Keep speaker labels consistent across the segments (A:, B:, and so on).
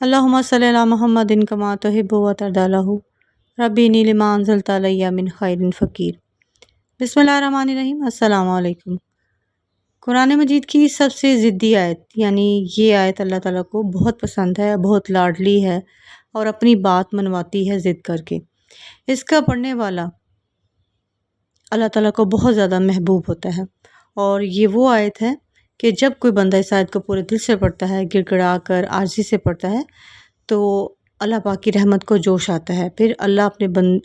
A: اللہم صلی علی محمد کما تحب و ترضی لہ ربی انی لما انزلت علی من خیر فقیر۔ بسم اللہ الرحمن الرحیم۔ السلام علیکم۔ قرآن مجید کی سب سے ضدی آیت، یعنی یہ آیت اللہ تعالیٰ کو بہت پسند ہے، بہت لاڈلی ہے اور اپنی بات منواتی ہے ضد کر کے۔ اس کا پڑھنے والا اللہ تعالیٰ کو بہت زیادہ محبوب ہوتا ہے، اور یہ وہ آیت ہے کہ جب کوئی بندہ اس آیت کو پورے دل سے پڑھتا ہے، گڑ گڑا کر عاجزی سے پڑھتا ہے، تو اللہ پاک کی رحمت کو جوش آتا ہے۔ پھر اللہ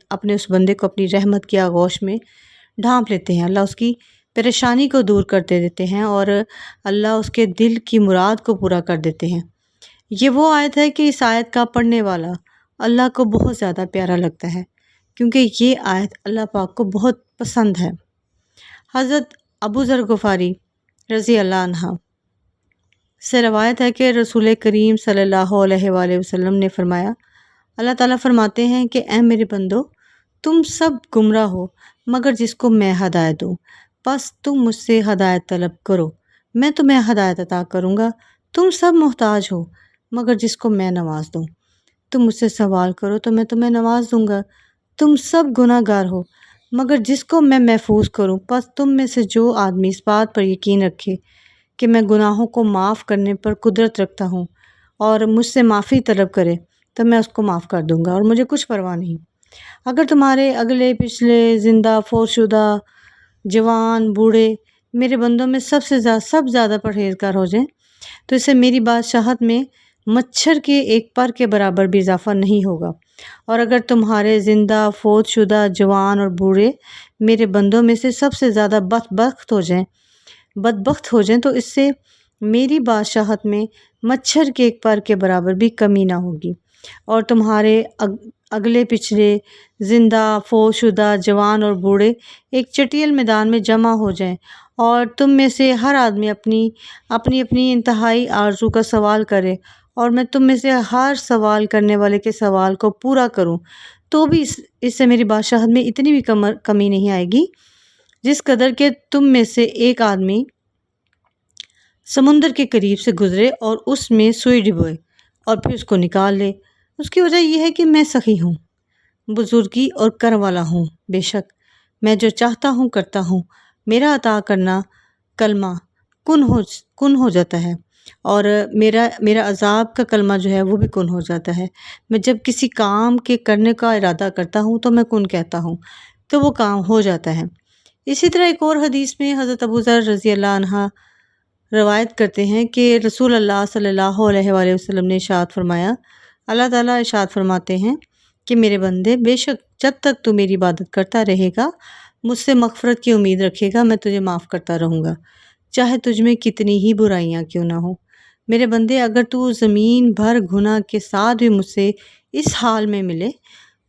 A: اپنے اس بندے کو اپنی رحمت کی آغوش میں ڈھانپ لیتے ہیں، اللہ اس کی پریشانی کو دور کرتے دیتے ہیں اور اللہ اس کے دل کی مراد کو پورا کر دیتے ہیں۔ یہ وہ آیت ہے کہ اس آیت کا پڑھنے والا اللہ کو بہت زیادہ پیارا لگتا ہے، کیونکہ یہ آیت اللہ پاک کو بہت پسند ہے۔ حضرت ابو ذر غفاری رضی اللہ عنہ سے روایت ہے کہ رسول کریم صلی اللہ علیہ وآلہ وسلم نے فرمایا، اللہ تعالیٰ فرماتے ہیں کہ اے میرے بندو، تم سب گمراہ ہو مگر جس کو میں ہدایت دوں، بس تم مجھ سے ہدایت طلب کرو، میں تمہیں ہدایت عطا کروں گا۔ تم سب محتاج ہو مگر جس کو میں نواز دوں، تم مجھ سے سوال کرو تو میں تمہیں نواز دوں گا۔ تم سب گناہ گار ہو مگر جس کو میں محفوظ کروں، بس تم میں سے جو آدمی اس بات پر یقین رکھے کہ میں گناہوں کو معاف کرنے پر قدرت رکھتا ہوں اور مجھ سے معافی طلب کرے تو میں اس کو معاف کر دوں گا، اور مجھے کچھ پرواہ نہیں۔ اگر تمہارے اگلے پچھلے، زندہ فوت شدہ، جوان بوڑھے میرے بندوں میں سب زیادہ پرہیزگار ہو جائیں تو اس سے میری بادشاہت میں مچھر کے ایک پر کے برابر بھی اضافہ نہیں ہوگا، اور اگر تمہارے زندہ فوت شدہ، جوان اور بوڑھے میرے بندوں میں سے سب سے زیادہ بدبخت ہو جائیں تو اس سے میری بادشاہت میں مچھر کے ایک پر کے برابر بھی کمی نہ ہوگی، اور تمہارے اگلے پچھلے، زندہ فوت شدہ، جوان اور بوڑھے ایک چٹیل میدان میں جمع ہو جائیں اور تم میں سے ہر آدمی اپنی انتہائی آرزو کا سوال کرے، اور میں تم میں سے ہر سوال کرنے والے کے سوال کو پورا کروں، تو بھی اس سے میری بادشاہت میں اتنی بھی کمی نہیں آئے گی جس قدر کہ تم میں سے ایک آدمی سمندر کے قریب سے گزرے اور اس میں سوئی ڈبوئے اور پھر اس کو نکال لے۔ اس کی وجہ یہ ہے کہ میں سخی ہوں، بزرگی اور کرم والا ہوں، بے شک میں جو چاہتا ہوں کرتا ہوں، میرا عطا کرنا کلمہ کن ہو جاتا ہے، اور میرا عذاب کا کلمہ جو ہے وہ بھی کن ہو جاتا ہے۔ میں جب کسی کام کے کرنے کا ارادہ کرتا ہوں تو میں کن کہتا ہوں تو وہ کام ہو جاتا ہے۔ اسی طرح ایک اور حدیث میں حضرت ابو ذر رضی اللہ عنہ روایت کرتے ہیں کہ رسول اللہ صلی اللہ علیہ وآلہ وسلم نے ارشاد فرمایا، اللہ تعالیٰ ارشاد فرماتے ہیں کہ میرے بندے، بے شک جب تک تو میری عبادت کرتا رہے گا، مجھ سے مغفرت کی امید رکھے گا، میں تجھے معاف کرتا رہوں گا، چاہے تجھ میں کتنی ہی برائیاں کیوں نہ ہوں۔ میرے بندے، اگر تو زمین بھر گناہ کے ساتھ بھی مجھ سے اس حال میں ملے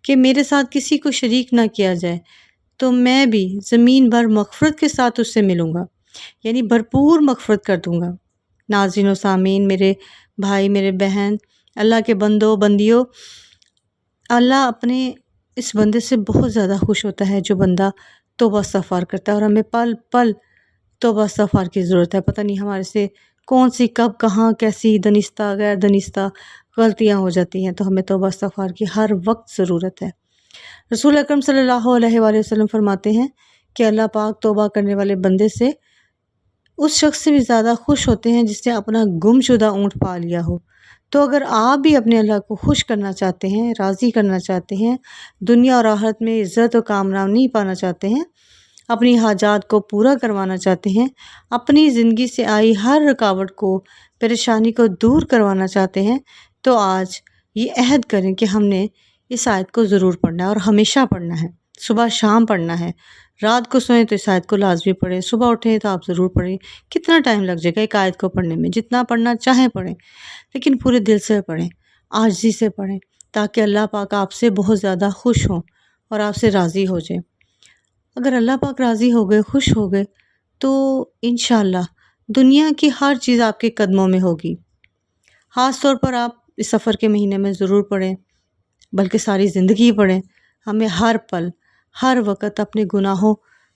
A: کہ میرے ساتھ کسی کو شریک نہ کیا جائے، تو میں بھی زمین بھر مغفرت کے ساتھ اس سے ملوں گا، یعنی بھرپور مغفرت کر دوں گا۔ ناظرین و سامعین، میرے بھائی، میرے بہن، اللہ کے بندوں بندیوں، اللہ اپنے اس بندے سے بہت زیادہ خوش ہوتا ہے جو بندہ توبہ استغفار کرتا ہے، اور ہمیں پل پل توبہ استغفار کی ضرورت ہے۔ پتہ نہیں ہمارے سے کون سی، کب، کہاں، کیسی دانستہ غیر دانستہ غلطیاں ہو جاتی ہیں، تو ہمیں توبہ استغفار کی ہر وقت ضرورت ہے۔ رسول اکرم صلی اللہ علیہ وآلہ وسلم فرماتے ہیں کہ اللہ پاک توبہ کرنے والے بندے سے اس شخص سے بھی زیادہ خوش ہوتے ہیں جس نے اپنا گم شدہ اونٹ پا لیا ہو۔ تو اگر آپ بھی اپنے اللہ کو خوش کرنا چاہتے ہیں، راضی کرنا چاہتے ہیں، دنیا اور آخرت میں عزت و کامرانی پانا چاہتے ہیں، اپنی حاجات کو پورا کروانا چاہتے ہیں، اپنی زندگی سے آئی ہر رکاوٹ کو، پریشانی کو دور کروانا چاہتے ہیں، تو آج یہ عہد کریں کہ ہم نے اس آیت کو ضرور پڑھنا ہے، اور ہمیشہ پڑھنا ہے، صبح شام پڑھنا ہے۔ رات کو سوئیں تو اس آیت کو لازمی پڑھیں، صبح اٹھیں تو آپ ضرور پڑھیں۔ کتنا ٹائم لگ جائے گا ایک آیت کو پڑھنے میں؟ جتنا پڑھنا چاہیں پڑھیں، لیکن پورے دل سے پڑھیں، عاجزی سے پڑھیں، تاکہ اللہ پاک آپ سے بہت زیادہ خوش ہوں اور آپ سے راضی ہو جائیں۔ اگر اللہ پاک راضی ہو گئے، خوش ہو گئے، تو انشاءاللہ دنیا کی ہر چیز آپ کے قدموں میں ہوگی۔ خاص طور پر آپ اس سفر کے مہینے میں ضرور پڑھیں، بلکہ ساری زندگی پڑھیں۔ ہمیں ہر پل، ہر وقت اپنے گناہوں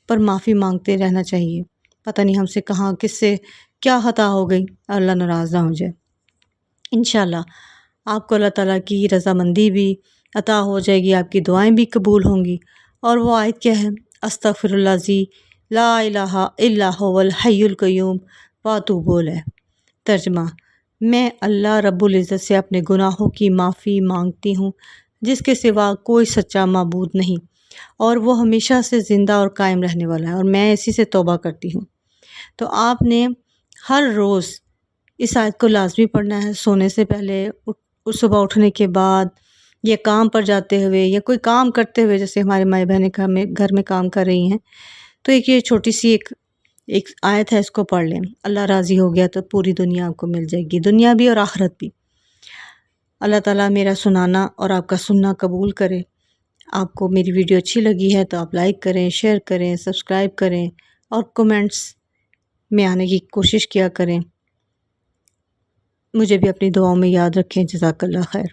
A: پر معافی مانگتے رہنا چاہیے۔ پتہ نہیں ہم سے کہاں، کس سے کیا خطا ہو گئی، اللہ ناراض نہ ہو جائے۔ انشاءاللہ آپ کو اللہ تعالیٰ کی رضامندی بھی عطا ہو جائے گی، آپ کی دعائیں بھی قبول ہوں گی۔ اور وہ آیت کیا ہے؟ استغفر اللہ الذی لا الہ الا هو الحی القیوم واتوب الیہ۔ ترجمہ: میں اللہ رب العزت سے اپنے گناہوں کی معافی مانگتی ہوں جس کے سوا کوئی سچا معبود نہیں، اور وہ ہمیشہ سے زندہ اور قائم رہنے والا ہے، اور میں اسی سے توبہ کرتی ہوں۔ تو آپ نے ہر روز اس آیت کو لازمی پڑھنا ہے، سونے سے پہلے، صبح اٹھنے کے بعد، یا کام پر جاتے ہوئے، یا کوئی کام کرتے ہوئے، جیسے ہمارے مائی بہنیں گھر میں کام کر رہی ہیں، تو یہ چھوٹی سی ایک آیت ہے، اس کو پڑھ لیں۔ اللہ راضی ہو گیا تو پوری دنیا آپ کو مل جائے گی، دنیا بھی اور آخرت بھی۔ اللہ تعالیٰ میرا سنانا اور آپ کا سننا قبول کرے۔ آپ کو میری ویڈیو اچھی لگی ہے تو آپ لائک کریں، شیئر کریں، سبسکرائب کریں، اور کومنٹس میں آنے کی کوشش کیا کریں۔ مجھے بھی اپنی دعاؤں میں یاد رکھیں۔ جزاک اللہ خیر۔